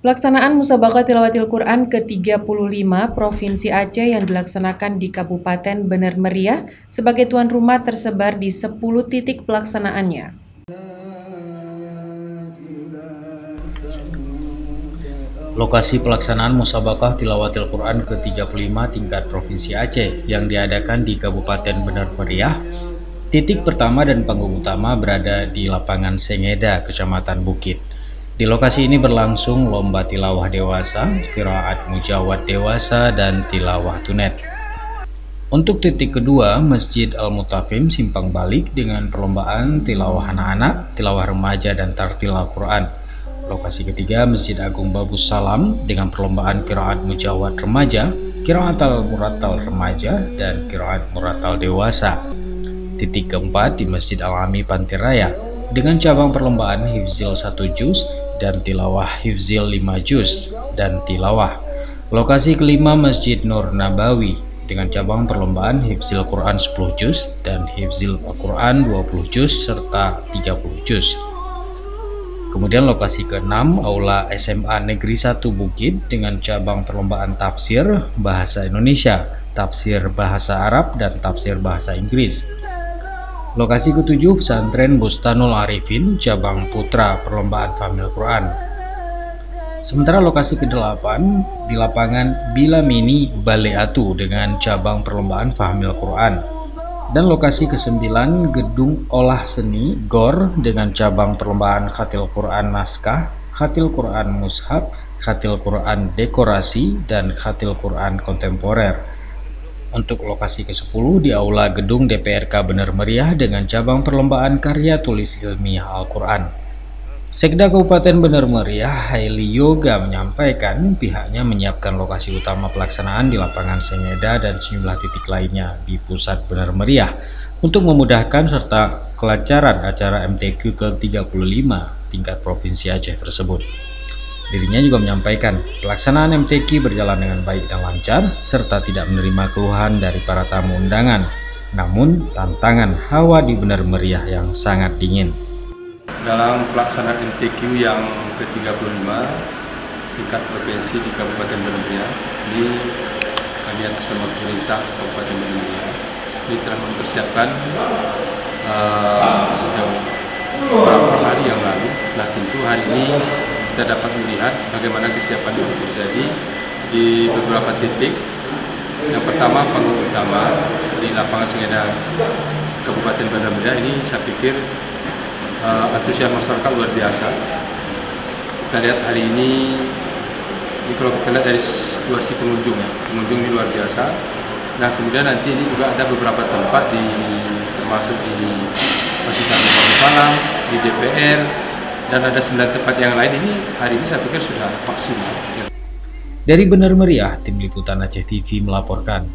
Pelaksanaan Musabaqah Tilawatil Quran ke-35 Provinsi Aceh yang dilaksanakan di Kabupaten Bener Meriah sebagai tuan rumah tersebar di 10 titik pelaksanaannya. Lokasi pelaksanaan Musabaqah Tilawatil Quran ke-35 tingkat Provinsi Aceh yang diadakan di Kabupaten Bener Meriah. Titik pertama dan panggung utama berada di lapangan Sengeda, Kecamatan Bukit. Di lokasi ini berlangsung lomba tilawah dewasa, qiraat mujawad dewasa, dan tilawah tunet. Untuk titik kedua, Masjid Al-Mutaqim Simpang Balik dengan perlombaan tilawah anak-anak, tilawah remaja, dan tartil Al-Quran. Lokasi ketiga, Masjid Agung Babus Salam dengan perlombaan qiraat mujawad remaja, qiraat al-murattal remaja, dan qiraat murattal dewasa. Titik keempat di Masjid Al-Ami Pantiraya dengan cabang perlombaan hifzil 1 juz dan tilawah hifzil 5 juz dan tilawah. Lokasi kelima Masjid Nur Nabawi dengan cabang perlombaan hifzil Quran 10 juz dan hifzil Al-Quran 20 juz serta 30 juz. Kemudian lokasi keenam Aula SMA Negeri 1 Bukit dengan cabang perlombaan tafsir bahasa Indonesia, tafsir bahasa Arab, dan tafsir bahasa Inggris. Lokasi ketujuh Pesantren Bustanul Arifin cabang putra perlombaan Fahmil Quran. Sementara lokasi ke-8 di lapangan Bila Mini Baleatu dengan cabang perlombaan Fahmil Quran. Dan lokasi ke-9 Gedung Olah Seni GOR dengan cabang perlombaan Khatil Quran Naskah, Khatil Quran Mushaf, Khatil Quran Dekorasi, dan Khatil Quran Kontemporer. Untuk lokasi ke-10 di Aula Gedung DPRK Bener Meriah dengan cabang perlombaan karya tulis ilmiah Al-Quran. Sekda Kabupaten Bener Meriah Haili Yoga menyampaikan pihaknya menyiapkan lokasi utama pelaksanaan di lapangan Sengeda dan sejumlah titik lainnya di pusat Bener Meriah untuk memudahkan serta kelancaran acara MTQ ke-35 tingkat Provinsi Aceh tersebut. Dirinya juga menyampaikan pelaksanaan MTQ berjalan dengan baik dan lancar serta tidak menerima keluhan dari para tamu undangan. Namun tantangan hawa di Bener Meriah yang sangat dingin. Dalam pelaksanaan MTQ yang ke-35 tingkat provinsi di Kabupaten Bener Meriah, ini kami atas nama pemerintah Kabupaten Bener Meriah ini telah mempersiapkan sejauh beberapa hari yang lalu. Nah, tentu hari ini kita dapat melihat bagaimana kesiapan itu terjadi di beberapa titik. Yang pertama, panggung utama di lapangan Sengeda Kabupaten Bener Meriah ini saya pikir antusias masyarakat luar biasa. Kita lihat hari ini kalau kita lihat dari situasi pengunjung ini luar biasa. Nah, kemudian nanti ini juga ada beberapa tempat termasuk di Masjid Agung Salam, di DPR, dan ada 9 tempat yang lain. Ini hari ini saya pikir sudah maksimal. Dari Bener Meriah, Tim Liputan Aceh TV melaporkan.